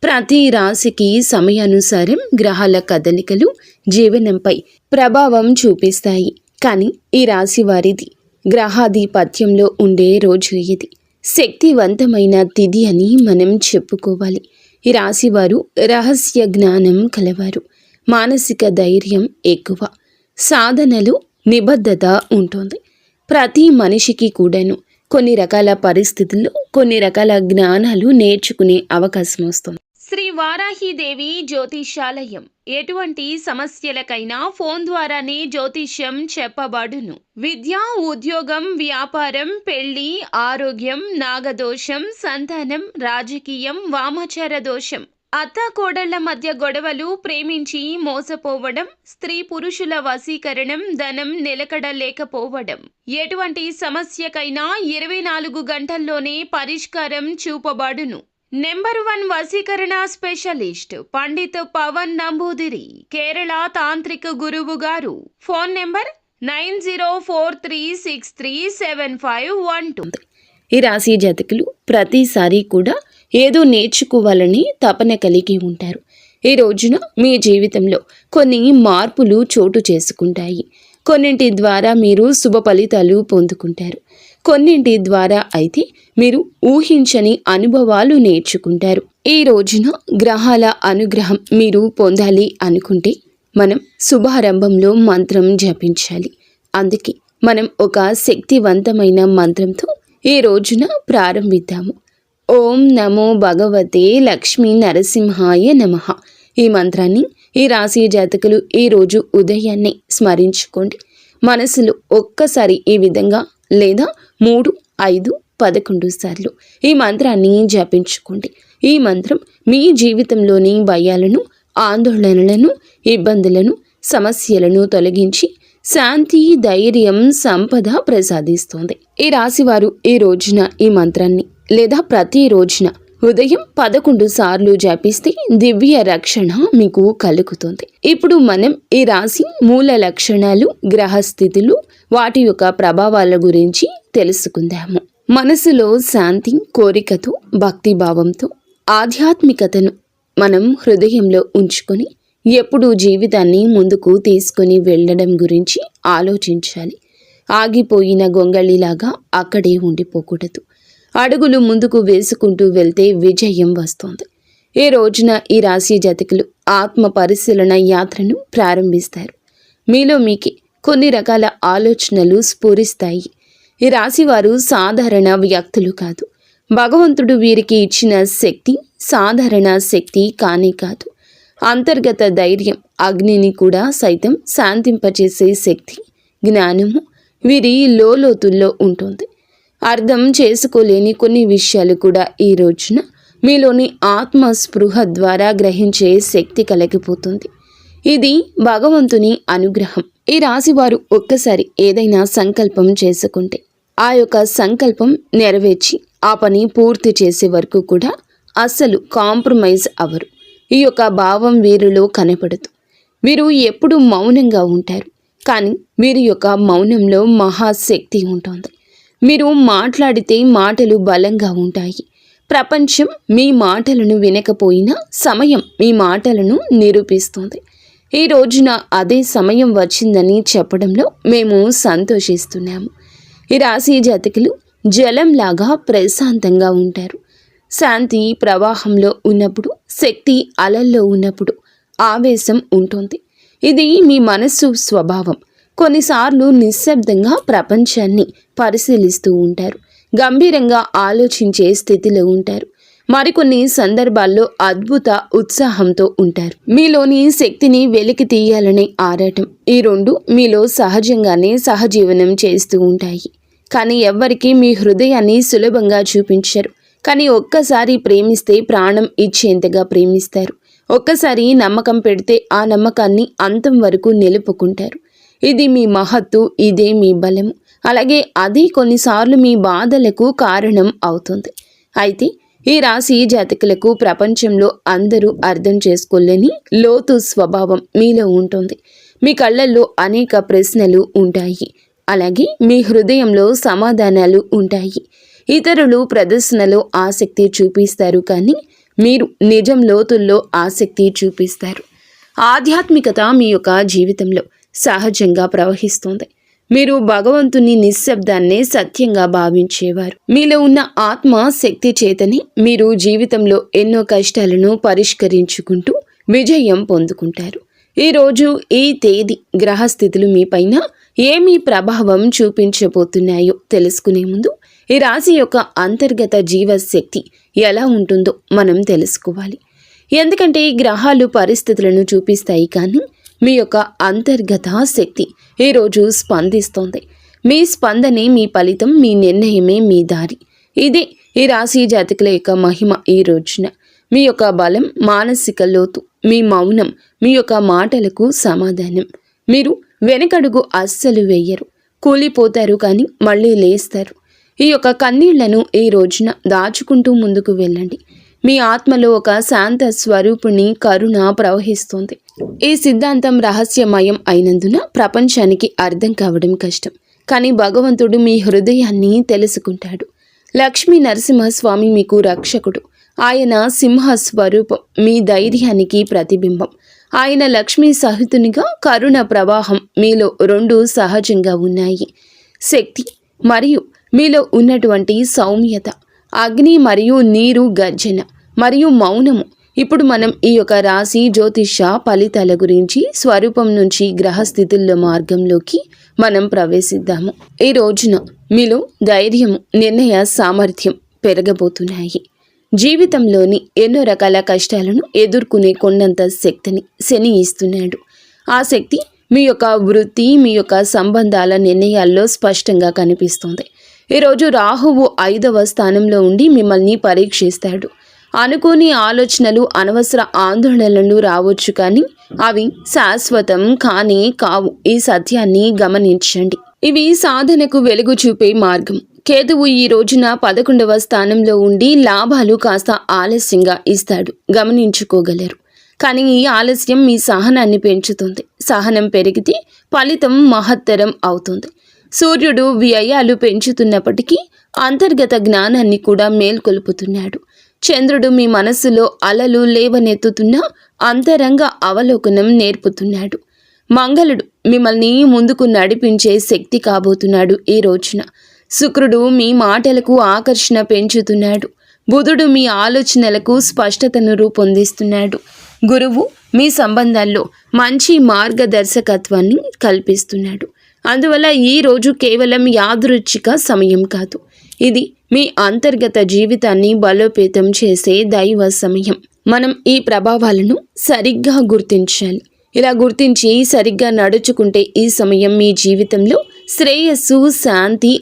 ప్రతి రాశికి సమయానుసారం గ్రహాల కదలికలు జీవనంపై ప్రభావం చూపిస్తాయి. కానీ ఈ రాశి వారిది గ్రహాధిపత్యంలో ఉండే రోజు ఇది. శక్తివంతమైన తిథి అని మనం చెప్పుకోవాలి. ఈ రాశివారు రహస్య జ్ఞానం కలవారు. మానసిక ధైర్యం ఎక్కువ. సాధనలు నిబద్ధత ఉంటుంది. ప్రతి మనిషికి కూడాను కొన్ని రకాల పరిస్థితుల్లో కొన్ని రకాల జ్ఞానాలు నేర్చుకునే అవకాశం వస్తుంది. శ్రీ వారాహిదేవి జ్యోతిష్యాలయం ఎటువంటి సమస్యలకైనా ఫోన్ ద్వారానే జ్యోతిష్యం చెప్పబడును. విద్య, ఉద్యోగం, వ్యాపారం, పెళ్లి, ఆరోగ్యం, నాగదోషం, సంతానం, రాజకీయం, వామాచార దోషం, అత్తాకోడళ్ల మధ్య గొడవలు, ప్రేమించి మోసపోవడం, స్త్రీ పురుషుల వశీకరణం, ధనం నిలకడ లేకపోవడం, ఎటువంటి సమస్యకైనా 24 గంటల్లోనే పరిష్కారం చూపబడును. నెంబర్ 1 వశీకరణ స్పెషలిస్ట్ పండిత్ పవన్ నంబూదిరి, కేరళ తాంత్రిక గురువు గారు. Phone number 9043637512. ఈ రాశి జాతకులు ప్రతిసారి కూడా ఏదో నేర్చుకోవాలని తపన కలిగి ఉంటారు. ఈ రోజున మీ జీవితంలో కొన్ని మార్పులు చోటు చేసుకుంటాయి. కొన్నింటి ద్వారా మీరు శుభ ఫలితాలు పొందుకుంటారు. కొన్నింటి ద్వారా అయితే మీరు ఊహించని అనుభవాలు నేర్చుకుంటారు. ఈ రోజున గ్రహాల అనుగ్రహం మీరు పొందాలి అనుకుంటే మనం శుభారంభంలో మంత్రం జపించాలి. అందుకే మనం ఒక శక్తివంతమైన మంత్రంతో ఈ రోజున ప్రారంభిద్దాము. ఓం నమో భగవతే లక్ష్మీ నరసింహాయ నమః. ఈ మంత్రాన్ని ఈ రాశి జాతకులు ఈరోజు ఉదయాన్నే స్మరించుకోండి. మనసులో ఒక్కసారి ఈ విధంగా లేదా 3, 5, 11 సార్లు ఈ మంత్రాన్ని జపించుకోండి. ఈ మంత్రం మీ జీవితంలోని భయాలను, ఆందోళనలను, ఇబ్బందులను, సమస్యలను తొలగించి శాంతి, ధైర్యం, సంపద ప్రసాదిస్తుంది. ఈ రాశివారు ఈ రోజున ఈ మంత్రాన్ని లేదా ప్రతి రోజున ఉదయం 11 సార్లు జపిస్తే దివ్య రక్షణ మీకు కలుగుతుంది. ఇప్పుడు మనం ఈ రాశి మూల లక్షణాలు, గ్రహస్థితులు, వాటి యొక్క ప్రభావాల గురించి తెలుసుకుందాము. మనసులో శాంతి, కోరికతో, భక్తిభావంతో, ఆధ్యాత్మికతను మనం హృదయంలో ఉంచుకొని ఎప్పుడూ జీవితాన్ని ముందుకు తీసుకొని వెళ్ళడం గురించి ఆలోచించాలి. ఆగిపోయిన గొంగళిలాగా అక్కడే ఉండిపోకూడదు. అడుగులు ముందుకు వేసుకుంటూ వెళ్తే విజయం వస్తుంది. ఈ రోజున ఈ రాశి జాతకులు ఆత్మ పరిశీలన యాత్రను ప్రారంభిస్తారు. మీలో మీకే కొన్ని రకాల ఆలోచనలు స్ఫురిస్తాయి. ఈ రాశివారు సాధారణ వ్యక్తులు కాదు. భగవంతుడు వీరికి ఇచ్చిన శక్తి సాధారణ శక్తి కానే కాదు. అంతర్గత ధైర్యం, అగ్నిని కూడా సైతం శాంతింపచేసే శక్తి, జ్ఞానము వీరి లోతుల్లో ఉంటుంది. అర్థం చేసుకోలేని కొన్ని విషయాలు కూడా ఈ రోజున మీలోని ఆత్మ స్పృహ ద్వారా గ్రహించే శక్తి కలిగిపోతుంది. ఇది భగవంతుని అనుగ్రహం. ఈ రాశివారు ఒక్కసారి ఏదైనా సంకల్పం చేసుకుంటే ఆ యొక్క సంకల్పం నెరవేర్చి ఆ పని పూర్తి చేసే వరకు కూడా అస్సలు కాంప్రమైజ్ అవ్వరు. ఈ యొక్క భావం వీరిలో కనపడదు. వీరు ఎప్పుడు మౌనంగా ఉంటారు. కానీ వీరి యొక్క మౌనంలో మహాశక్తి ఉంటుంది. మీరు మాట్లాడితే మాటలు బలంగా ఉంటాయి. ప్రపంచం మీ మాటలను వినకపోయినా సమయం మీ మాటలను నిరూపిస్తుంది. ఈ రోజున అదే సమయం వచ్చిందని చెప్పడంలో మేము సంతోషిస్తున్నాము. ఈ రాశి జాతకులు జలంలాగా ప్రశాంతంగా ఉంటారు. శాంతి ప్రవాహంలో ఉన్నప్పుడు, శక్తి అలల్లో ఉన్నప్పుడు ఆవేశం ఉంటుంది. ఇది మీ మనస్సు స్వభావం. కొన్నిసార్లు నిశ్శబ్దంగా ప్రపంచాన్ని పరిశీలిస్తూ ఉంటారు. గంభీరంగా ఆలోచించే స్థితిలో ఉంటారు. మరికొన్ని సందర్భాల్లో అద్భుత ఉత్సాహంతో ఉంటారు. మీలోని శక్తిని వెలికి తీయాలనే ఆరాటం, ఈ రెండు మీలో సహజంగానే సహజీవనం చేస్తూ ఉంటాయి. కానీ ఎవ్వరికీ మీ హృదయాన్ని సులభంగా చూపించరు. కానీ ఒక్కసారి ప్రేమిస్తే ప్రాణం ఇచ్చేంతగా ప్రేమిస్తారు. ఒక్కసారి నమ్మకం పెడితే ఆ నమ్మకాన్ని అంతం వరకు నిలుపుకుంటారు. ఇది మీ మహత్తు, ఇదే మీ బలము. అలాగే అది కొన్నిసార్లు మీ బాధలకు కారణం అవుతుంది. అయితే ఈ రాశి జాతకులకు ప్రపంచంలో అందరూ అర్థం చేసుకోలేని లోతు స్వభావం మీలో ఉంటుంది. మీ కళ్ళల్లో అనేక ప్రశ్నలు ఉంటాయి. అలాగే మీ హృదయంలో సమాధానాలు ఉంటాయి. ఇతరులు ప్రదర్శనలో ఆసక్తి చూపిస్తారు, కానీ మీరు నిజం లోతుల్లో ఆసక్తి చూపిస్తారు. ఆధ్యాత్మికత మీ యొక్క జీవితంలో సహజంగా ప్రవహిస్తుంది. మీరు భగవంతుని నిశ్శబ్దాన్నే సత్యంగా భావించేవారు. మీలో ఉన్న ఆత్మ శక్తి చేతని మీరు జీవితంలో ఎన్నో కష్టాలను పరిష్కరించుకుంటూ విజయం పొందుకుంటారు. ఈరోజు ఈ తేదీ గ్రహస్థితులు మీపైన ఏమి ప్రభావం చూపించబోతున్నాయో తెలుసుకునే ముందు ఈ రాశి యొక్క అంతర్గత జీవశక్తి ఎలా ఉంటుందో మనం తెలుసుకోవాలి. ఎందుకంటే ఈ గ్రహాలు పరిస్థితులను చూపిస్తాయి, కానీ మీ యొక్క అంతర్గత శక్తి ఈరోజు స్పందిస్తోంది. మీ స్పందనే మీ ఫలితం, మీ నిర్ణయమే మీ దారి. ఇదే ఈ రాశి జాతకుల యొక్క మహిమ. ఈ రోజున మీ యొక్క బలం, మానసిక లోతు, మీ మౌనం, మీ యొక్క మాటలకు సమాధానం. మీరు వెనకడుగు అస్సలు వేయరు, కూలిపోతారు కానీ మళ్ళీ లేస్తారు. ఈ యొక్క కన్నీళ్లను ఈ రోజున దాచుకుంటూ ముందుకు వెళ్ళండి. మీ ఆత్మలో ఒక శాంత స్వరూపుని కరుణ ప్రవహిస్తుంది. ఈ సిద్ధాంతం రహస్యమయం అయినందున ప్రపంచానికి అర్థం కావడం కష్టం, కానీ భగవంతుడు మీ హృదయాన్ని తెలుసుకుంటాడు. లక్ష్మీ నరసింహస్వామి మీకు రక్షకుడు. ఆయన సింహ స్వరూపం, మీ ధైర్యానికి ప్రతిబింబం. ఆయన లక్ష్మీ సహితునిగా కరుణ ప్రవాహం మీలో రెండు సహజంగా ఉన్నాయి. శక్తి మరియు మీలో ఉన్నటువంటి సౌమ్యత, అగ్ని మరియు నీరు గర్జన మరియు మౌనము. ఇప్పుడు మనం ఈ యొక్క రాశి జ్యోతిష ఫలితాల గురించి స్వరూపం నుంచి గ్రహస్థితుల్లో మార్గంలోకి మనం ప్రవేశిద్దాము. ఈ రోజున మీలో ధైర్యము, నిర్ణయ సామర్థ్యం పెరగబోతున్నాయి. జీవితంలోని ఎన్నో రకాల కష్టాలను ఎదుర్కొనే కొండంత శక్తిని శని ఇస్తున్నాడు. ఆ శక్తి మీ యొక్క వృత్తి, మీ యొక్క సంబంధాల నిర్ణయాల్లో స్పష్టంగా కనిపిస్తుంది. ఈరోజు రాహువు 5వ స్థానంలో ఉండి మిమ్మల్ని పరీక్షిస్తాడు. అనుకోని ఆలోచనలు, అనవసర ఆందోళనలు రావచ్చు, కానీ అవి శాశ్వతం కానీ కావు. ఈ సత్యాన్ని గమనించండి. ఇవి సాధనకు వెలుగు చూపే మార్గం. కేతువు ఈ రోజున 11వ స్థానంలో ఉండి లాభాలు కాస్త ఆలస్యంగా ఇస్తాడు, గమనించుకోగలరు. కానీ ఈ ఆలస్యం మీ సహనాన్ని పెంచుతుంది. సహనం పెరిగితే ఫలితం మహత్తరం అవుతుంది. సూర్యుడు వ్యయాలు పెంచుతున్నప్పటికీ అంతర్గత జ్ఞానాన్ని కూడా మేల్కొల్పుతున్నాడు. చంద్రుడు మీ మనస్సులో అలలు లేవనెత్తుతున్న అంతరంగ అవలోకనం నేర్పుతున్నాడు. మంగళుడు మిమ్మల్ని ముందుకు నడిపించే శక్తి కాబోతున్నాడు. ఈ రోజున శుక్రుడు మీ మాటలకు ఆకర్షణ పెంచుతున్నాడు. బుధుడు మీ ఆలోచనలకు స్పష్టతను రూపొందిస్తున్నాడు. గురువు మీ సంబంధాల్లో మంచి మార్గదర్శకత్వాన్ని కల్పిస్తున్నాడు. అందువల్ల ఈ రోజు కేవలం యాదృచ్ఛిక సమయం కాదు, ఇది మీ అంతర్గత జీవితాన్ని బలోపేతం చేసే దైవ సమయం. మనం ఈ ప్రభావాలను సరిగ్గా గుర్తించాలి. ఇలా గుర్తించి సరిగ్గా నడుచుకుంటే ఈ సమయం మీ జీవితంలో శ్రేయస్సు, శాంతి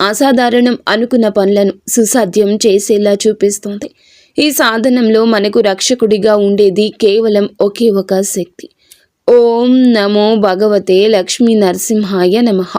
అసాధారణం అనుకున్న పనులను సుసాధ్యం చేసేలా చూపిస్తుంది. ఈ సాధనంలో మనకు రక్షకుడిగా ఉండేది కేవలం ఒకే ఒక శక్తి. ఓం నమో భగవతే లక్ష్మీ నరసింహాయ నమః.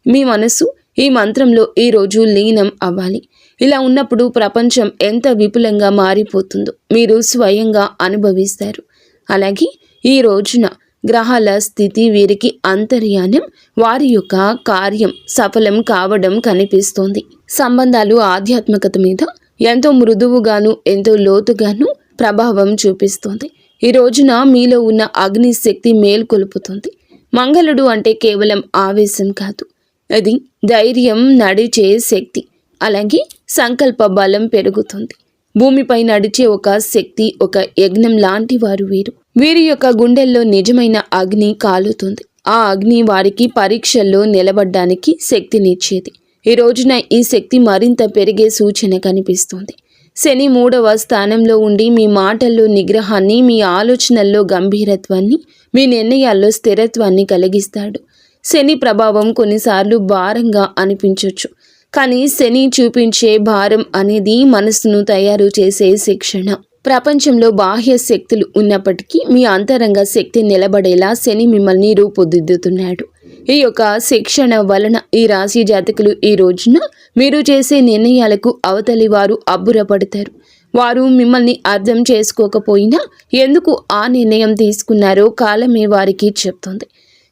మీ మనసు ఈ మంత్రంలో ఈరోజు లీనం అవ్వాలి. ఇలా ఉన్నప్పుడు ప్రపంచం ఎంత విపులంగా మారిపోతుందో మీరు స్వయంగా అనుభవిస్తారు. అలాగే ఈ రోజున గ్రహాల స్థితి వీరికి అంతర్యానం, వారి యొక్క కార్యం సఫలం కావడం కనిపిస్తోంది. సంబంధాలు ఆధ్యాత్మికత మీద ఎంతో మృదువుగాను ఎంతో లోతుగాను ప్రభావం చూపిస్తోంది. ఈ రోజున మీలో ఉన్న అగ్ని శక్తి మేల్కొలుపుతుంది. మంగళుడు అంటే కేవలం ఆవేశం కాదు, అది ధైర్యం, నడిచే శక్తి. అలాగే సంకల్ప బలం పెరుగుతుంది. భూమిపై నడిచే ఒక శక్తి, ఒక యజ్ఞం లాంటి వారు వీరు. వీరి యొక్క గుండెల్లో నిజమైన అగ్ని కాలుతుంది. ఆ అగ్ని వారికి పరీక్షల్లో నిలబడ్డానికి శక్తినిచ్చేది. ఈ రోజున ఈ శక్తి మరింత పెరిగే సూచన కనిపిస్తుంది. శని 3వ స్థానంలో ఉండి మీ మాటల్లో నిగ్రహాన్ని, మీ ఆలోచనల్లో గంభీరత్వాన్ని, మీ నిర్ణయాల్లో స్థిరత్వాన్ని కలిగిస్తాడు. శని ప్రభావం కొన్నిసార్లు భారంగా అనిపించవచ్చు, కానీ శని చూపించే భారం అనేది మనసును తయారు చేసే శిక్షణ. ప్రపంచంలో బాహ్య శక్తులు ఉన్నప్పటికీ మీ అంతరంగ శక్తి నిలబడేలా శని మిమ్మల్ని రూపుదిద్దుతున్నాడు. ఈ యొక్క శిక్షణ వలన ఈ రాశి జాతకులు ఈ రోజున మీరు చేసే నిర్ణయాలకు అవతలి వారు అబ్బురపడతారు. వారు మిమ్మల్ని అర్థం చేసుకోకపోయినా ఎందుకు ఆ నిర్ణయం తీసుకున్నారో కాలమే వారికి చెప్తుంది.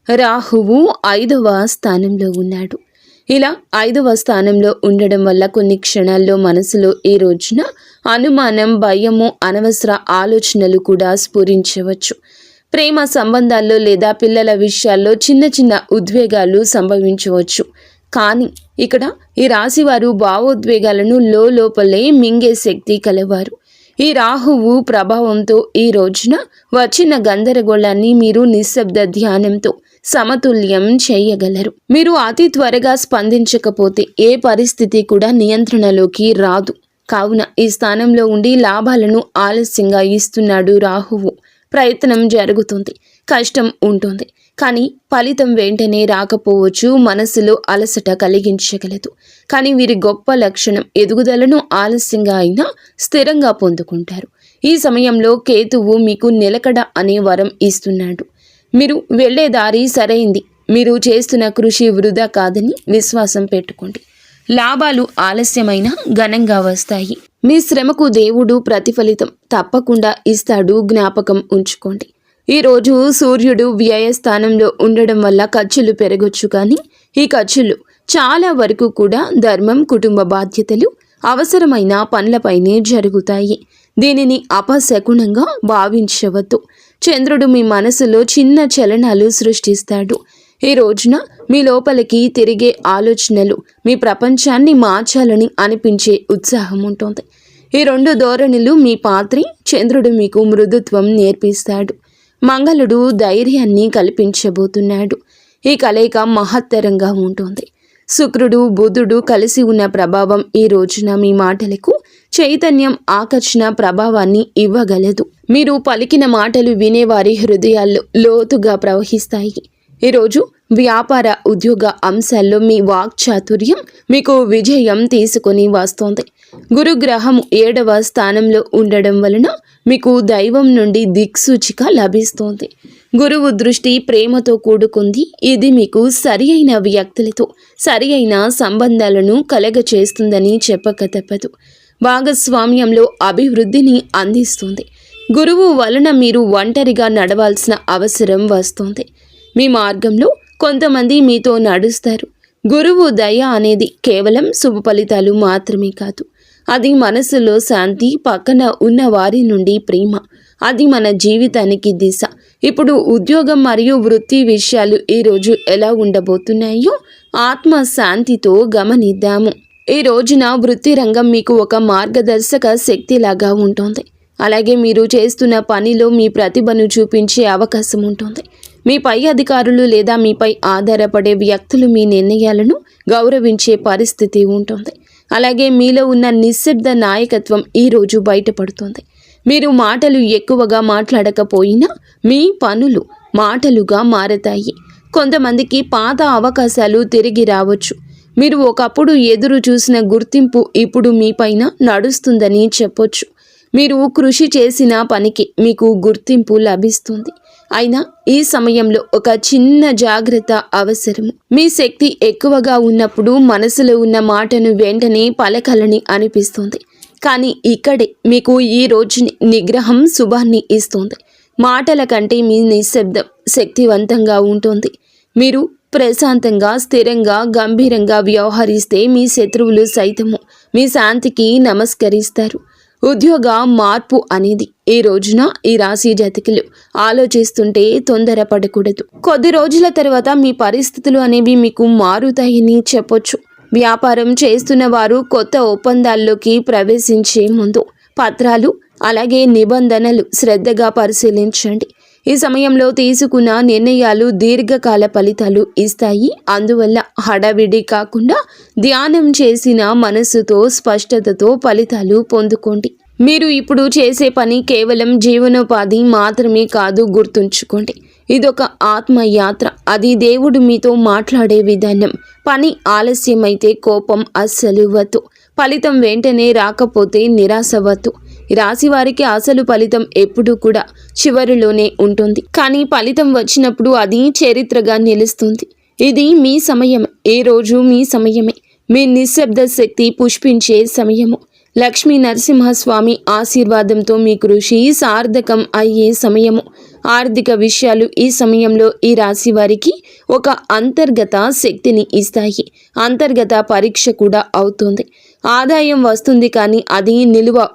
రాహువు 5వ స్థానంలో ఉన్నాడు. ఇలా 5వ స్థానంలో ఉండడం వల్ల కొన్ని క్షణాల్లో మనసులో ఈ రోజున అనుమానం, భయము, అనవసర ఆలోచనలు కూడా స్ఫురించవచ్చు. ప్రేమ సంబంధాల్లో లేదా పిల్లల విషయాల్లో చిన్న చిన్న ఉద్వేగాలు సంభవించవచ్చు. కానీ ఇక్కడ ఈ రాశివారు భావోద్వేగాలను లోపలే మింగే శక్తి కలవారు. ఈ రాహువు ప్రభావంతో ఈ రోజున వచ్చిన గందరగోళాన్ని మీరు నిశ్శబ్ద ధ్యానంతో సమతుల్యం చేయగలరు. మీరు అతి త్వరగా స్పందించకపోతే ఏ పరిస్థితి కూడా నియంత్రణలోకి రాదు. కావున ఈ స్థానంలో ఉండి లాభాలను ఆలస్యంగా ఇస్తున్నాడు రాహువు. ప్రయత్నం జరుగుతుంది, కష్టం ఉంటుంది, కానీ ఫలితం వెంటనే రాకపోవచ్చు. మనసులో అలసట కలిగించగలదు. కానీ వీరి గొప్ప లక్షణం ఎదుగుదలను ఆలస్యంగా అయినా స్థిరంగా పొందుకుంటారు. ఈ సమయంలో కేతువు మీకు నిలకడ అనే వరం ఇస్తున్నాడు. మీరు వెళ్లే దారి సరైంది. మీరు చేస్తున్న కృషి వృధా కాదని విశ్వాసం పెట్టుకోండి. లాభాలు ఆలస్యమైనా ఘనంగా వస్తాయి. మీ శ్రమకు దేవుడు ప్రతిఫలితం తప్పకుండా ఇస్తాడు, జ్ఞాపకం ఉంచుకోండి. ఈరోజు సూర్యుడు వ్యయస్థానంలో ఉండడం వల్ల ఖర్చులు పెరగొచ్చు. కానీ ఈ ఖర్చులు చాలా వరకు కూడా ధర్మం, కుటుంబ బాధ్యతలు, అవసరమైన పనులపైనే జరుగుతాయి. దీనిని అపశకునంగా భావించవద్దు. చంద్రుడు మీ మనసులో చిన్న చలనాలు సృష్టిస్తాడు. ఈ రోజున మీ లోపలికి తిరిగే ఆలోచనలు మీ ప్రపంచాన్ని మార్చాలని అనిపించే ఉత్సాహం ఉంటుంది. ఈ 2 ధోరణులు మీ పాత్రే. చంద్రుడు మీకు మృదుత్వం నేర్పిస్తాడు. మంగళుడు ధైర్యాన్ని కల్పించబోతున్నాడు. ఈ కలయిక మహత్తరంగా ఉంటుంది. శుక్రుడు, బుధుడు కలిసి ఉన్న ప్రభావం ఈ రోజున మీ మాటలకు చైతన్యం, ఆకర్షణ ప్రభావాన్ని ఇవ్వగలదు. మీరు పలికిన మాటలు వినేవారి హృదయాల్లో లోతుగా ప్రవహిస్తాయి. ఈరోజు వ్యాపార, ఉద్యోగ అంశాల్లో మీ వాక్చాతుర్యం మీకు విజయం తీసుకొని వస్తోంది. గురుగ్రహం 7వ స్థానంలో ఉండడం వలన మీకు దైవం నుండి దిక్సూచిక లభిస్తోంది. గురువు దృష్టి ప్రేమతో కూడుకుంది. ఇది మీకు సరి అయిన వ్యక్తులతో సరి అయిన సంబంధాలను కలగచేస్తుందని చెప్పక తప్పదు. భాగస్వామ్యంలో అభివృద్ధిని అందిస్తుంది. గురువు వలన మీరు ఒంటరిగా నడవాల్సిన అవసరం వస్తుంది. మీ మార్గంలో కొంతమంది మీతో నడుస్తారు. గురువు దయ అనేది కేవలం శుభ ఫలితాలు మాత్రమే కాదు. అది మనసులో శాంతి, పక్కన ఉన్న వారి నుండి ప్రేమ. అది మన జీవితానికి దిశ. ఇప్పుడు ఉద్యోగం మరియు వృత్తి విషయాలు ఈరోజు ఎలా ఉండబోతున్నాయో ఆత్మ శాంతితో గమనిద్దాము. ఈ రోజున వృత్తి రంగం మీకు ఒక మార్గదర్శక శక్తిలాగా ఉంటుంది. అలాగే మీరు చేస్తున్న పనిలో మీ ప్రతిభను చూపించే అవకాశం ఉంటుంది. మీ పై అధికారులు లేదా మీపై ఆధారపడే వ్యక్తులు మీ నిర్ణయాలను గౌరవించే పరిస్థితి ఉంటుంది. అలాగే మీలో ఉన్న నిశ్శబ్ద నాయకత్వం ఈరోజు బయటపడుతుంది. మీరు మాటలు ఎక్కువగా మాట్లాడకపోయినా మీ పనులు మాటలుగా మారతాయి. కొంతమందికి పాత అవకాశాలు తిరిగి రావచ్చు. మీరు ఒకప్పుడు ఎదురు చూసిన గుర్తింపు ఇప్పుడు మీపైన నడుస్తుందని చెప్పొచ్చు. మీరు కృషి చేసిన పనికి మీకు గుర్తింపు లభిస్తుంది. అయినా ఈ సమయంలో ఒక చిన్న జాగ్రత్త అవసరము. మీ శక్తి ఎక్కువగా ఉన్నప్పుడు మనసులో ఉన్న మాటను వెంటనే పలకాలని అనిపిస్తుంది. కానీ ఇక్కడే మీకు ఈ రోజుని నిగ్రహం శుభాన్ని ఇస్తుంది. మాటల కంటే మీ నిశ్శబ్దం శక్తివంతంగా ఉంటుంది. మీరు ప్రశాంతంగా, స్థిరంగా, గంభీరంగా వ్యవహరిస్తే మీ శత్రువులు సైతము మీ శాంతికి నమస్కరిస్తారు. ఉద్యోగ మార్పు అనేది ఈ రోజున ఈ రాశి జాతకులు ఆలోచిస్తుంటే తొందరపడకూడదు. కొద్ది రోజుల తర్వాత మీ పరిస్థితులు అనేవి మీకు మారుతాయని చెప్పొచ్చు. వ్యాపారం చేస్తున్న వారు కొత్త ఒప్పందాల్లోకి ప్రవేశించే ముందు పత్రాలు అలాగే నిబంధనలు శ్రద్ధగా పరిశీలించండి. ఈ సమయంలో తీసుకున్న నిర్ణయాలు దీర్ఘకాల ఫలితాలు ఇస్తాయి. అందువల్ల హడావిడి కాకుండా ధ్యానం చేసిన మనస్సుతో, స్పష్టతతో ఫలితాలు పొందుకోండి. మీరు ఇప్పుడు చేసే పని కేవలం జీవనోపాధి మాత్రమే కాదు, గుర్తుంచుకోండి. ఇదొక ఆత్మయాత్ర. అది దేవుడు మీతో మాట్లాడే విధానం. పని ఆలస్యమైతే కోపం అస్సలు వద్దు. ఫలితం వెంటనే రాకపోతే నిరాశ వద్దు. ఈ రాశి వారికి అసలు ఫలితం ఎప్పుడూ కూడా చివరిలోనే ఉంటుంది. కానీ ఫలితం వచ్చినప్పుడు అది చరిత్రగా నిలుస్తుంది. ఇది మీ సమయం. ఏ రోజు మీ సమయమే. మీ నిశ్శబ్ద శక్తి పుష్పించే సమయము. లక్ష్మీ నరసింహస్వామి ఆశీర్వాదంతో మీ కృషి సార్థకం అయ్యే సమయము. ఆర్థిక విషయాలు ఈ సమయంలో ఈ రాశి వారికి ఒక అంతర్గత శక్తిని ఇస్తాయి. అంతర్గత పరీక్ష కూడా అవుతుంది. ఆదాయం వస్తుంది కానీ అది నిలువ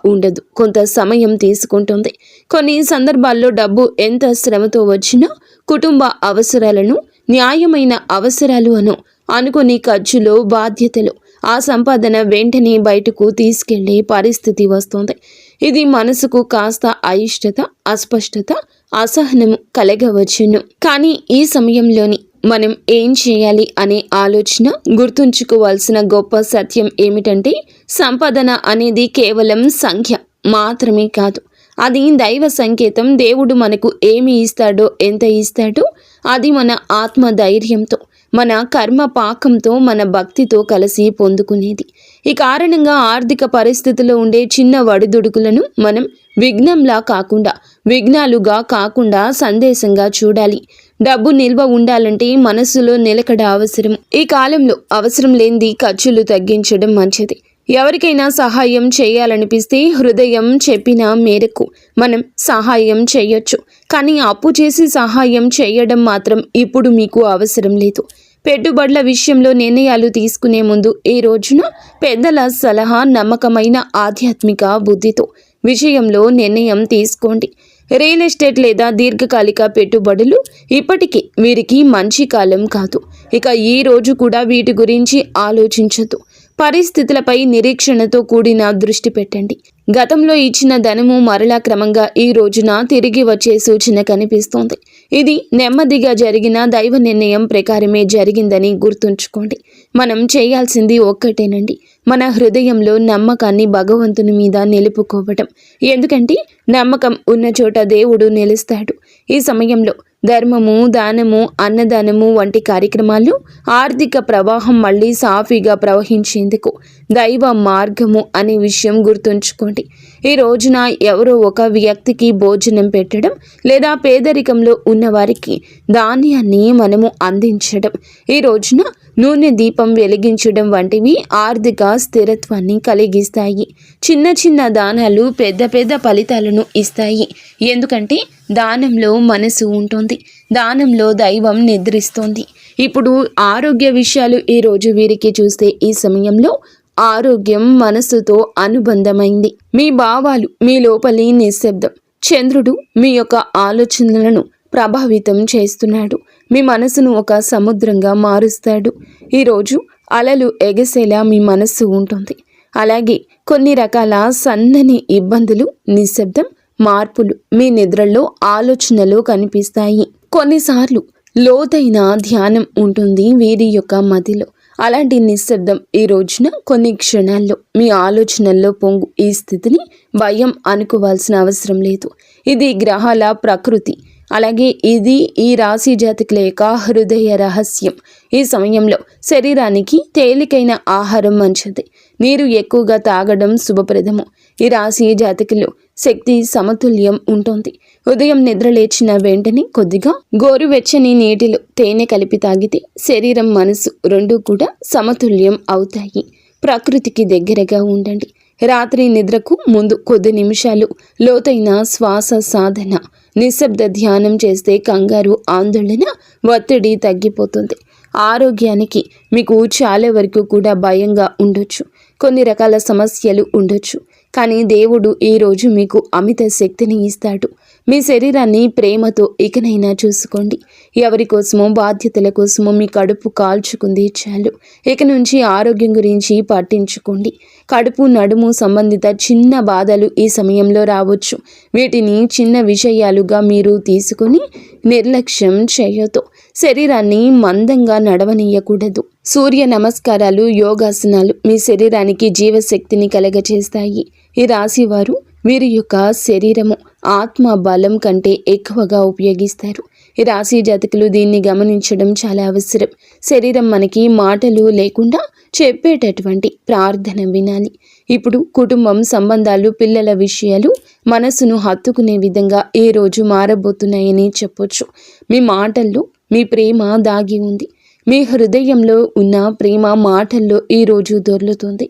ఉండదు. కొంత సమయం తీసుకుంటుంది. కొన్ని సందర్భాల్లో డబ్బు ఎంత శ్రమతో వచ్చినా కుటుంబ అవసరాలను, న్యాయమైన అవసరాలు అనుకుని ఖర్చులు, బాధ్యతలు, ఆ సంపాదన వెంటనే బయటకు తీసుకెళ్లే పరిస్థితి వస్తుంది. ఇది మనసుకు కాస్త అయిష్టత, అస్పష్టత, అసహనము కలగవచ్చును. కానీ ఈ సమయంలోని మనం ఏం చేయాలి అనే ఆలోచన గుర్తుంచుకోవాల్సిన గొప్ప సత్యం ఏమిటంటే, సంపాదన అనేది కేవలం సంఖ్య మాత్రమే కాదు. అది దైవ సంకేతం. దేవుడు మనకు ఏమి ఇస్తాడో, ఎంత ఇస్తాడో అది మన ఆత్మ ధైర్యంతో, మన కర్మ పాకంతో, మన భక్తితో కలిసి పొందుకునేది. ఈ కారణంగా ఆర్థిక పరిస్థితిలో ఉండే చిన్న వడిదుడుకులను మనం విఘ్నాలుగా కాకుండా సందేశంగా చూడాలి. డబ్బు నిల్వ ఉండాలంటే మనసులో నిలకడ అవసరం. ఈ కాలంలో అవసరం లేనిది ఖర్చులు తగ్గించడం మంచిది. ఎవరికైనా సహాయం చేయాలనిపిస్తే హృదయం చెప్పిన మేరకు మనం సహాయం చేయొచ్చు. కానీ అప్పు చేసి సహాయం చేయడం మాత్రం ఇప్పుడు మీకు అవసరం లేదు. పెట్టుబడుల విషయంలో నిర్ణయాలు తీసుకునే ముందు ఈ రోజున పెద్దల సలహా, నమ్మకమైన ఆధ్యాత్మిక బుద్ధితో విషయంలో నిర్ణయం తీసుకోండి. రియల్ ఎస్టేట్ లేదా దీర్ఘకాలిక పెట్టుబడులు ఇప్పటికీ వీరికి మంచి కాలం కాదు. ఇక ఈ రోజు కూడా వీటి గురించి ఆలోచించదు. పరిస్థితులపై నిరీక్షణతో కూడిన దృష్టి పెట్టండి. గతంలో ఇచ్చిన ధనము మరలా క్రమంగా ఈ రోజున తిరిగి వచ్చే సూచన కనిపిస్తోంది. ఇది నెమ్మదిగా జరిగిన దైవ నిర్ణయం ప్రకారమే జరిగిందని గుర్తుంచుకోండి. మనం చేయాల్సింది ఒక్కటేనండి, మన హృదయంలో నమ్మకాన్ని భగవంతుని మీద నిలుపుకోవటం. ఎందుకంటే నమ్మకం ఉన్న చోట దేవుడు నిలుస్తాడు. ఈ సమయంలో ధర్మము, దానము, అన్నదానము వంటి కార్యక్రమాలు ఆర్థిక ప్రవాహం మళ్ళీ సాఫీగా ప్రవహించేందుకు దైవ మార్గము అనే విషయం గుర్తుంచుకోండి. ఈ రోజున ఎవరో ఒక వ్యక్తికి భోజనం పెట్టడం లేదా పేదరికంలో ఉన్నవారికి ధాన్యాన్ని మనము అందించడం, ఈ రోజున నూనె దీపం వెలిగించడం వంటివి ఆర్థిక స్థిరత్వాన్ని కలిగిస్తాయి. చిన్న చిన్న దానాలు పెద్ద పెద్ద ఫలితాలను ఇస్తాయి. ఎందుకంటే దానంలో మనసు ఉంటుంది, దానంలో దైవం నిద్రిస్తోంది. ఇప్పుడు ఆరోగ్య విషయాలు ఈ రోజు వీరికి చూస్తే ఈ సమయంలో ఆరోగ్యం మనసుతో అనుబంధమైంది. మీ భావాలు, మీ లోపలి నిశ్శబ్దం. చంద్రుడు మీ యొక్క ఆలోచనలను ప్రభావితం చేస్తున్నాడు. మీ మనసును ఒక సముద్రంగా మారుస్తాడు. ఈరోజు అలలు ఎగసేలా మీ మనస్సు ఉంటుంది. అలాగే కొన్ని రకాల సన్నని ఇబ్బందులు, నిశ్శబ్దం, మార్పులు మీ నిద్రలో, ఆలోచనలో కనిపిస్తాయి. కొన్నిసార్లు లోతైన ధ్యానం ఉంటుంది వీరి యొక్క మదిలో. అలాంటి నిశ్శబ్దం ఈ రోజున కొన్ని క్షణాల్లో మీ ఆలోచనల్లో పొంగు. ఈ స్థితిని భయం అనుకోవాల్సిన అవసరం లేదు. ఇది గ్రహాల ప్రకృతి. అలాగే ఇది ఈ రాశి జాతకుల యొక్క హృదయ రహస్యం. ఈ సమయంలో శరీరానికి తేలికైన ఆహారం మంచిది. నీరు ఎక్కువగా తాగడం శుభప్రదము. ఈ రాశి జాతకులు శక్తి సమతుల్యం ఉంటుంది. ఉదయం నిద్ర లేచిన వెంటనే కొద్దిగా గోరువెచ్చని నీటిలో తేనె కలిపి తాగితే శరీరం, మనసు రెండూ కూడా సమతుల్యం అవుతాయి. ప్రకృతికి దగ్గరగా ఉండండి. రాత్రి నిద్రకు ముందు కొద్ది నిమిషాలు లోతైన శ్వాస సాధన, నిశ్శబ్ద ధ్యానం చేస్తే కంగారు, ఆందోళన, ఒత్తిడి తగ్గిపోతుంది. ఆరోగ్యానికి మీకు చాలా వరకు కూడా భయంగా ఉండొచ్చు. కొన్ని రకాల సమస్యలు ఉండొచ్చు. కానీ దేవుడు ఈరోజు మీకు అమిత శక్తిని ఇస్తాడు. మీ శరీరాన్ని ప్రేమతో ఇకనైనా చూసుకోండి. ఎవరి కోసమో, బాధ్యతల కోసమో మీ కడుపు కాల్చుకుంది చాలు. ఇక నుంచి ఆరోగ్యం గురించి పట్టించుకోండి. కడుపు, నడుము సంబంధిత చిన్న బాధలు ఈ సమయంలో రావచ్చు. వీటిని చిన్న విషయాలుగా మీరు తీసుకుని నిర్లక్ష్యం చేయొద్దు. శరీరాన్ని మందంగా నడవనీయకూడదు. సూర్య నమస్కారాలు, యోగాసనాలు మీ శరీరానికి జీవశక్తిని కలగచేస్తాయి. ఈ రాశి వారు వీరి యొక్క శరీరము ఆత్మ బలం కంటే ఎక్కువగా ఉపయోగిస్తారు. ఈ రాశి జాతకులు దీన్ని గమనించడం చాలా అవసరం. శరీరం మనకి మాటలు లేకుండా చెప్పేటటువంటి ప్రార్థన వినాలి. ఇప్పుడు కుటుంబం, సంబంధాలు, పిల్లల విషయాలు మనసును హత్తుకునే విధంగా ఈ రోజు మారబోతున్నాయని చెప్పొచ్చు. మీ మాటల్లో మీ ప్రేమ దాగి ఉంది. మీ హృదయంలో ఉన్న ప్రేమ మాటల్లో ఈరోజు దొర్లుతుంది.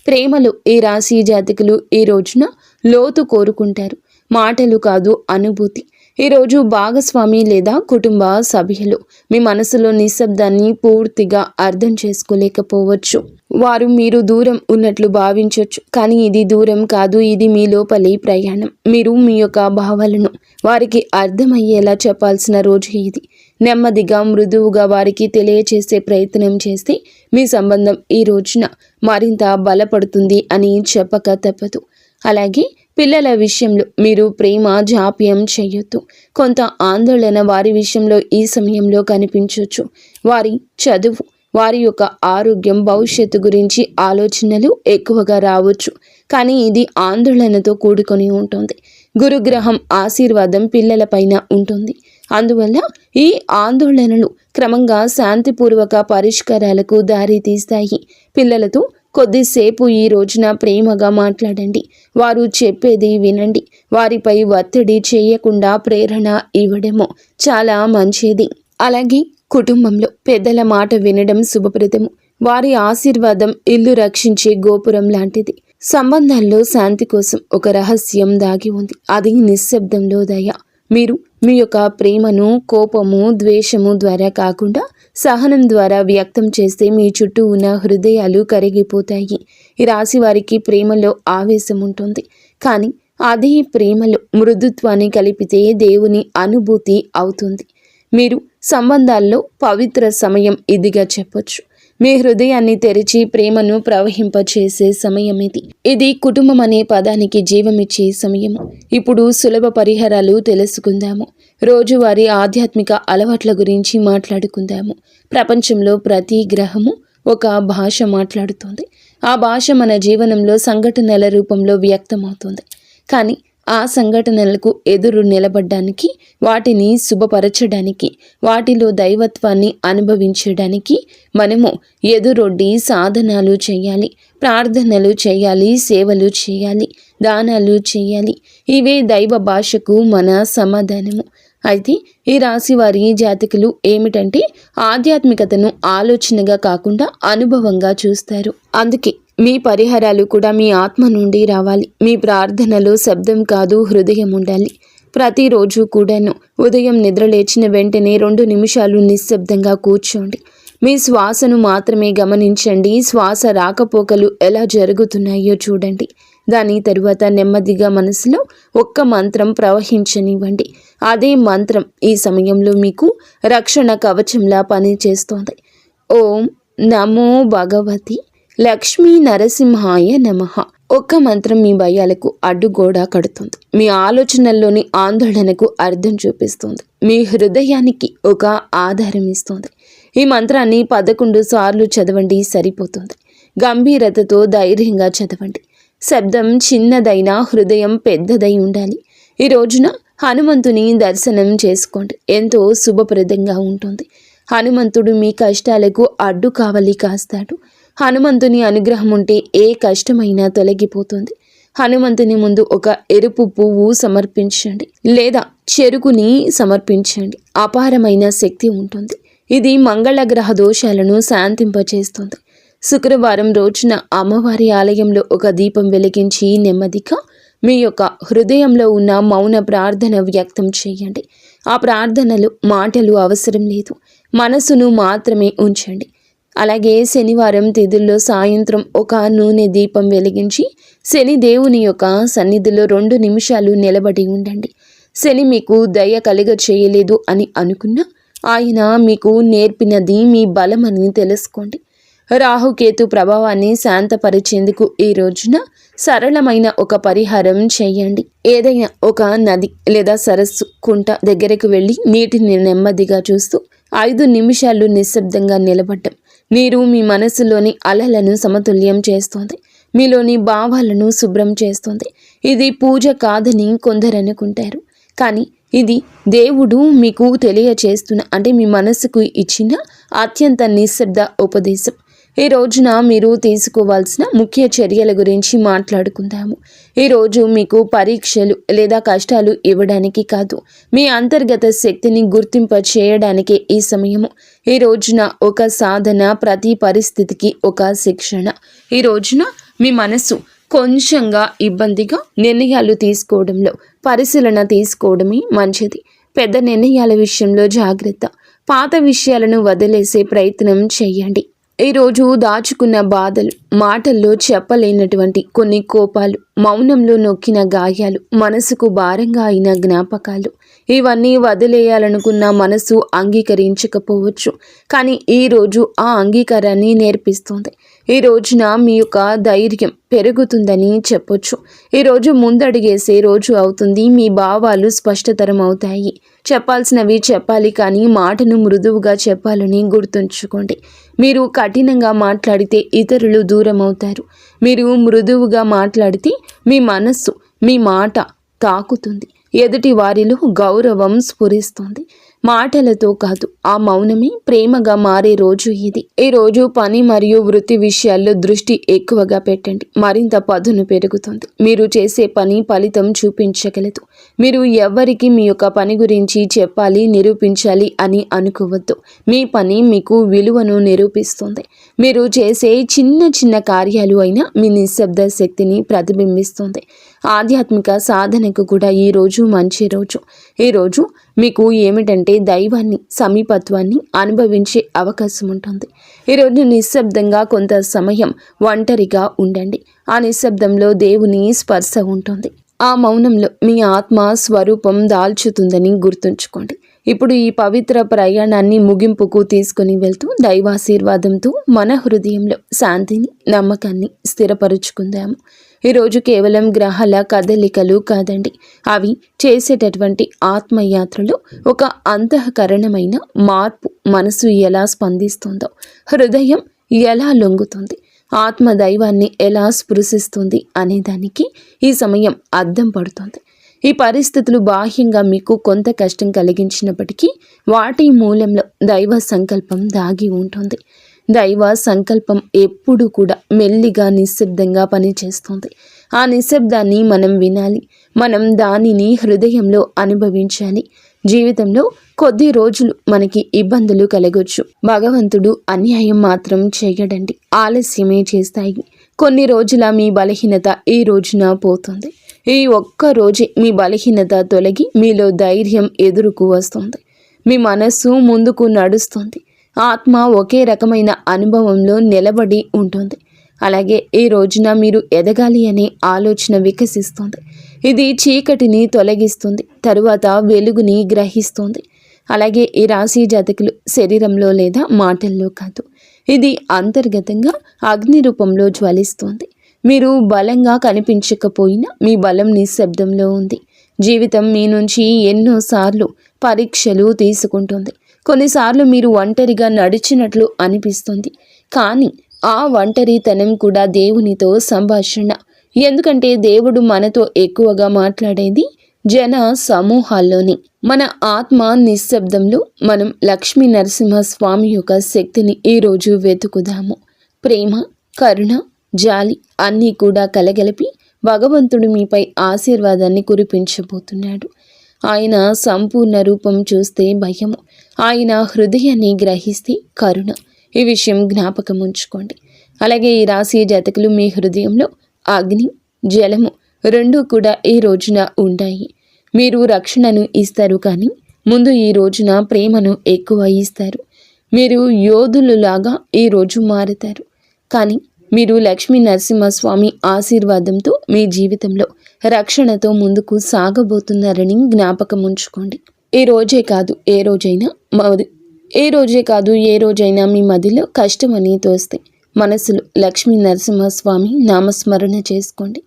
ప్రేమలో ఈ రాశి జాతకులు ఈ రోజున లోతు కోరుకుంటారు. మాటలు కాదు, అనుభూతి. ఈరోజు భాగస్వామి లేదా కుటుంబ సభ్యులు మీ మనసులో నిశ్శబ్దాన్ని పూర్తిగా అర్థం చేసుకోలేకపోవచ్చు. వారు మీరు దూరం ఉన్నట్లు భావించవచ్చు, కానీ ఇది దూరం కాదు, ఇది మీ లోపలి ప్రయాణం. మీరు మీ యొక్క భావాలను వారికి అర్థమయ్యేలా చెప్పాల్సిన రోజు ఇది. నెమ్మదిగా, మృదువుగా వారికి తెలియచేసే ప్రయత్నం చేస్తే మీ సంబంధం ఈ రోజున మరింత బలపడుతుంది అని చెప్పక తప్పదు. అలాగే పిల్లల విషయంలో మీరు ప్రేమ జాప్యం చేయొద్దు. కొంత ఆందోళన వారి విషయంలో ఈ సమయంలో కనిపించవచ్చు. వారి చదువు, వారి యొక్క ఆరోగ్యం, భవిష్యత్తు గురించి ఆలోచనలు ఎక్కువగా రావచ్చు, కానీ ఇది ఆందోళనతో కూడుకొని ఉంటుంది. గురుగ్రహం ఆశీర్వాదం పిల్లలపైన ఉంటుంది. అందువల్ల ఈ ఆందోళనలు క్రమంగా శాంతిపూర్వక పరిష్కారాలకు దారి తీస్తాయి. పిల్లలతో కొద్దిసేపు ఈ రోజున ప్రేమగా మాట్లాడండి. వారు చెప్పేది వినండి. వారిపై ఒత్తిడి చేయకుండా ప్రేరణ ఇవ్వడము చాలా మంచిది. అలాగే కుటుంబంలో పెద్దల మాట వినడం శుభప్రదము. వారి ఆశీర్వాదం ఇల్లు రక్షించే గోపురం లాంటిది. సంబంధాల్లో శాంతి కోసం ఒక రహస్యం దాగి ఉంది. అది నిశ్శబ్దంలో దయ. మీరు మీ యొక్క ప్రేమను కోపము, ద్వేషము ద్వారా కాకుండా సహనం ద్వారా వ్యక్తం చేస్తే మీ చుట్టూ ఉన్న హృదయాలు కరిగిపోతాయి. ఈ రాశి వారికి ప్రేమలో ఆవేశం ఉంటుంది, కానీ అదే ప్రేమలో మృదుత్వాన్ని కలిపితే దేవుని అనుభూతి అవుతుంది. మీరు సంబంధాల్లో పవిత్ర సమయం ఇదిగా చెప్పొచ్చు. మీ హృదయాన్ని తెరిచి ప్రేమను ప్రవహింపచేసే సమయం ఇది. ఇది కుటుంబం అనే పదానికి జీవమిచ్చే సమయము. ఇప్పుడు సులభ పరిహారాలు తెలుసుకుందాము. రోజువారీ ఆధ్యాత్మిక అలవాట్ల గురించి మాట్లాడుకుందాము. ప్రపంచంలో ప్రతి గ్రహము ఒక భాష మాట్లాడుతుంది. ఆ భాష మన జీవనంలో సంఘటనల రూపంలో వ్యక్తమవుతుంది. కానీ ఆ సంఘటనలకు ఎదురు నిలబడ్డానికి, వాటిని శుభపరచడానికి, వాటిలో దైవత్వాన్ని అనుభవించడానికి మనము ఎదురొడ్డి సాధనాలు చేయాలి, ప్రార్థనలు చేయాలి, సేవలు చేయాలి, దానాలు చేయాలి. ఇవే దైవ భాషకు మన సమాధానము. అయితే ఈ రాశి వారి జాతకులు ఏమిటంటే ఆధ్యాత్మికతను ఆలోచనగా కాకుండా అనుభవంగా చూస్తారు. అందుకే మీ పరిహారాలు కూడా మీ ఆత్మ నుండి రావాలి. మీ ప్రార్థనలో శబ్దం కాదు, హృదయం ఉండాలి. ప్రతిరోజు కూడాను ఉదయం నిద్రలేచిన వెంటనే 2 నిమిషాలు నిశ్శబ్దంగా కూర్చోండి. మీ శ్వాసను మాత్రమే గమనించండి. శ్వాస రాకపోకలు ఎలా జరుగుతున్నాయో చూడండి. దాని తరువాత నెమ్మదిగా మనసులో ఒక్క మంత్రం ప్రవహించనివ్వండి. అదే మంత్రం ఈ సమయంలో మీకు రక్షణ కవచంలా పనిచేస్తోంది. ఓం నమో భగవతి లక్ష్మీ నరసింహాయ నమః. ఒక్క మంత్రం మీ భయాలకు అడ్డుగోడ కడుతుంది. మీ ఆలోచనల్లోని ఆందోళనకు అర్థం చూపిస్తుంది. మీ హృదయానికి ఒక ఆధారం ఇస్తుంది. ఈ మంత్రాన్ని 11 సార్లు చదవండి, సరిపోతుంది. గంభీరతతో ధైర్యంగా చదవండి. శబ్దం చిన్నదైనా హృదయం పెద్దదై ఉండాలి. ఈ రోజున హనుమంతుని దర్శనం చేసుకోండి. ఎంతో శుభప్రదంగా ఉంటుంది. హనుమంతుడు మీ కష్టాలకు అడ్డు కావలి కాస్తాడు. హనుమంతుని అనుగ్రహం ఉంటే ఏ కష్టమైనా తొలగిపోతుంది. హనుమంతుని ముందు ఒక ఎరుపు పువ్వు సమర్పించండి, లేదా చెరుకుని సమర్పించండి. అపారమైన శక్తి ఉంటుంది. ఇది మంగళ గ్రహ దోషాలను శాంతింపచేస్తుంది. శుక్రవారం రోజున అమ్మవారి ఆలయంలో ఒక దీపం వెలిగించి నెమ్మదిగా మీ యొక్క హృదయంలో ఉన్న మౌన ప్రార్థన వ్యక్తం చేయండి. ఆ ప్రార్థనలు మాటలు అవసరం లేదు, మనసును మాత్రమే ఉంచండి. అలాగే శనివారం తిథుల్లో సాయంత్రం ఒక నూనె దీపం వెలిగించి శని దేవుని యొక్క సన్నిధిలో 2 నిమిషాలు నిలబడి ఉండండి. శని మీకు దయ కలుగ చేయలేదు అని అనుకున్నా ఆయన మీకు నేర్పినది మీ బలమని తెలుసుకోండి. రాహుకేతు ప్రభావాన్ని శాంతపరిచేందుకు ఈ రోజున సరళమైన ఒక పరిహారం చేయండి. ఏదైనా ఒక నది లేదా సరస్సు, కుంట దగ్గరకు వెళ్ళి నీటిని నెమ్మదిగా చూస్తూ 5 నిమిషాలు నిశ్శబ్దంగా నిలబడ్డం. నీరు మీ మనసులోని అలలను సమతుల్యం చేస్తుంది. మీలోని భావాలను శుభ్రం చేస్తుంది. ఇది పూజ కాదని కొందరు అనుకుంటారు, కానీ ఇది దేవుడు మీకు తెలియచేస్తున్న, అంటే మీ మనసుకు ఇచ్చిన అత్యంత నిశ్శబ్ద ఉపదేశం. ఈ రోజున మీరు తీసుకోవాల్సిన ముఖ్య చర్యల గురించి మాట్లాడుకుందాము. ఈరోజు మీకు పరీక్షలు లేదా కష్టాలు ఇవ్వడానికి కాదు, మీ అంతర్గత శక్తిని గుర్తింప చేయడానికే ఈ సమయము. ఈ రోజున ఒక సాధన, ప్రతి పరిస్థితికి ఒక శిక్షణ. ఈ రోజున మీ మనసు కొంచెంగా ఇబ్బందిగా నిర్ణయాలు తీసుకోవడంలో పరిశీలన తీసుకోవడమే మంచిది. పెద్ద నిర్ణయాల విషయంలో జాగ్రత్త. పాత విషయాలను వదిలేసే ప్రయత్నం చేయండి. ఈరోజు దాచుకున్న బాధలు, మాటల్లో చెప్పలేనటువంటి కొన్ని కోపాలు, మౌనంలో నొక్కిన గాయాలు, మనసుకు భారంగా అయిన జ్ఞాపకాలు, ఇవన్నీ వదిలేయాలనుకున్న మనసు అంగీకరించకపోవచ్చు. కానీ ఈరోజు ఆ అంగీకారాన్ని నేర్పిస్తుంది. ఈ రోజున మీ యొక్క ధైర్యం పెరుగుతుందని చెప్పొచ్చు. ఈరోజు ముందడుగేసే రోజు అవుతుంది. మీ భావాలు స్పష్టతరం అవుతాయి. చెప్పాల్సినవి చెప్పాలి, కానీ మాటను మృదువుగా చెప్పాలని గుర్తుంచుకోండి. మీరు కఠినంగా మాట్లాడితే ఇతరులు దూరం అవుతారు. మీరు మృదువుగా మాట్లాడితే మీ మనస్సు, మీ మాట తాకుతుంది. ఎదుటి వారిలో గౌరవం స్ఫురిస్తుంది. మాటలతో కాదు, ఆ మౌనమే ప్రేమగా మారే రోజు ఇది. ఈ రోజు పని మరియు వృత్తి విషయాల్లో దృష్టి ఎక్కువగా పెట్టండి. మరింత పదును పెరుగుతుంది. మీరు చేసే పని ఫలితం చూపించగలదు. మీరు ఎవరికి మీ యొక్క పని గురించి చెప్పాలి, నిరూపించాలి అని అనుకోవద్దు. మీ పని మీకు విలువను నిరూపిస్తుంది. మీరు చేసే చిన్న చిన్న కార్యాలు అయినా మీ నిశ్శబ్ద శక్తిని ప్రతిబింబిస్తుంది. ఆధ్యాత్మిక సాధనకు కూడా ఈరోజు మంచి రోజు. ఈరోజు మీకు ఏమిటంటే దైవాన్ని, సమీపత్వాన్ని అనుభవించే అవకాశం ఉంటుంది. ఈరోజు నిశ్శబ్దంగా కొంత సమయం ఒంటరిగా ఉండండి. ఆ నిశ్శబ్దంలో దేవుని స్పర్శ ఉంటుంది. ఆ మౌనంలో మీ ఆత్మ స్వరూపం దాల్చుతుందని గుర్తుంచుకోండి. ఇప్పుడు ఈ పవిత్ర ప్రయాణాన్ని ముగింపుకు తీసుకుని వెళ్తూ దైవాశీర్వాదంతో మన హృదయంలో శాంతిని, నమ్మకాన్ని స్థిరపరుచుకుందాము. ఈరోజు కేవలం గ్రహాల కదలికలు కాదండి, అవి చేసేటటువంటి ఆత్మయాత్రలో ఒక అంతఃకరణమైన మార్పు. మనసు ఎలా స్పందిస్తుందో, హృదయం ఎలా లొంగుతుంది, ఆత్మ దైవాన్ని ఎలా స్పృశిస్తుంది అనే దానికి ఈ సమయం అద్దం పడుతుంది. ఈ పరిస్థితులు బాహ్యంగా మీకు కొంత కష్టం కలిగించినప్పటికీ వాటి మూలంలో దైవ సంకల్పం దాగి ఉంటుంది. దైవ సంకల్పం ఎప్పుడు కూడా మెల్లిగా, నిశ్శబ్దంగా పనిచేస్తుంది. ఆ నిశ్శబ్దాన్ని మనం వినాలి. మనం దానిని హృదయంలో అనుభవించాలి. జీవితంలో కొద్ది రోజులు మనకి ఇబ్బందులు కలగొచ్చు. భగవంతుడు అన్యాయం మాత్రం చేయడండి, ఆలస్యమే చేస్తాయి. కొన్ని రోజుల మీ బలహీనత ఈ రోజున పోతుంది. ఈ ఒక్క రోజే మీ బలహీనత తొలగి మీలో ధైర్యం ఎదురుకు వస్తుంది. మీ మనస్సు ముందుకు నడుస్తుంది. ఆత్మ ఒకే రకమైన అనుభవంలో నిలబడి ఉంటుంది. అలాగే ఈ రోజున మీరు ఎదగాలి అనే ఆలోచన వికసిస్తుంది. ఇది చీకటిని తొలగిస్తుంది, తరువాత వెలుగుని గ్రహిస్తుంది. అలాగే ఈ రాశి జాతకులు శరీరంలో లేదా మాటల్లో కాదు, ఇది అంతర్గతంగా అగ్ని రూపంలో జ్వలిస్తుంది. మీరు బలంగా కనిపించకపోయినా మీ బలం నిశ్శబ్దంలో ఉంది. జీవితం మీ నుంచి ఎన్నోసార్లు పరీక్షలు తీసుకుంటుంది. కొన్నిసార్లు మీరు ఒంటరిగా నడిచినట్లు అనిపిస్తుంది, కానీ ఆ ఒంటరితనం కూడా దేవునితో సంభాషణ. ఎందుకంటే దేవుడు మనతో ఎక్కువగా మాట్లాడేది జన సమూహాల్లోని. మన ఆత్మ నిశ్శబ్దంలో మనం లక్ష్మీ నరసింహస్వామి యొక్క శక్తిని ఈరోజు వెతుకుదాము. ప్రేమ, కరుణ, జాలి అన్నీ కూడా కలగలిపి భగవంతుడు మీపై ఆశీర్వాదాన్ని కురిపించబోతున్నాడు. ఆయన సంపూర్ణ రూపం చూస్తే భయము, ఆయన హృదయాన్ని గ్రహిస్తే కరుణ. ఈ విషయం జ్ఞాపకం ఉంచుకోండి. అలాగే ఈ రాశి జాతకులు మీ హృదయంలో అగ్ని, జలము రెండూ కూడా ఈ రోజున ఉంటాయి. మీరు రక్షణను ఇస్తారు, కానీ ముందు ఈ రోజున ప్రేమను ఎక్కువ ఇస్తారు. మీరు యోధులులాగా ఈరోజు మారుతారు, కానీ మీరు లక్ష్మీ నరసింహస్వామి ఆశీర్వాదంతో మీ జీవితంలో రక్షణతో ముందుకు సాగబోతున్నారని జ్ఞాపకం ఉంచుకోండి. ఏ రోజే కాదు ఏ రోజైనా మీ మదిలో కష్టం అని తోస్తే మనసులో లక్ష్మీ నరసింహస్వామి నామస్మరణ చేసుకోండి.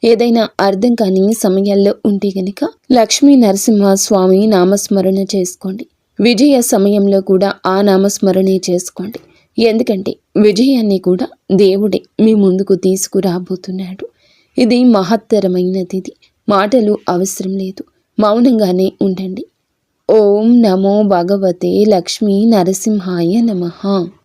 ఏదైనా అర్థం కాని సమయాల్లో ఉంటే గనుక లక్ష్మీ నరసింహస్వామి నామస్మరణ చేసుకోండి. విజయ సమయంలో కూడా ఆ నామస్మరణే చేసుకోండి. ఎందుకంటే విజయాన్ని కూడా దేవుడే మీ ముందుకు తీసుకురాబోతున్నాడు. ఇది మహత్తరమైనది. మాటలు అవసరం లేదు, మౌనంగానే ఉండండి. ఓం నమో భగవతే లక్ష్మీ నరసింహాయ నమః.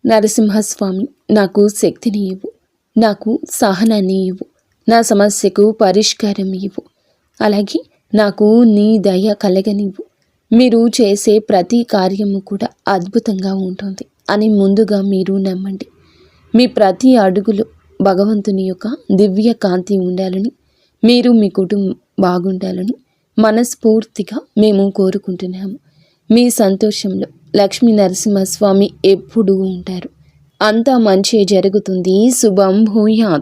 నరసింహస్వామి, నాకు శక్తిని ఇవ్వు, నాకు సహనాన్ని ఇవ్వు, నా సమస్యకు పరిష్కారం ఇవ్వు, అలాగే నాకు నీ దయ కలగనివ్వు. మీరు చేసే ప్రతి కార్యము కూడా అద్భుతంగా ఉంటుంది అని ముందుగా మీరు నమ్మండి. మీ ప్రతి అడుగులో భగవంతుని యొక్క దివ్య కాంతి ఉండాలని, మీరు మీ కుటుంబం బాగుండాలని మనస్ఫూర్తిగా మేము కోరుకుంటున్నాము. మీ సంతోషంలో లక్ష్మీ నరసింహస్వామి ఎప్పుడూ ఉంటారు. అంతా మంచి జరుగుతుంది. శుభం భూయాత్.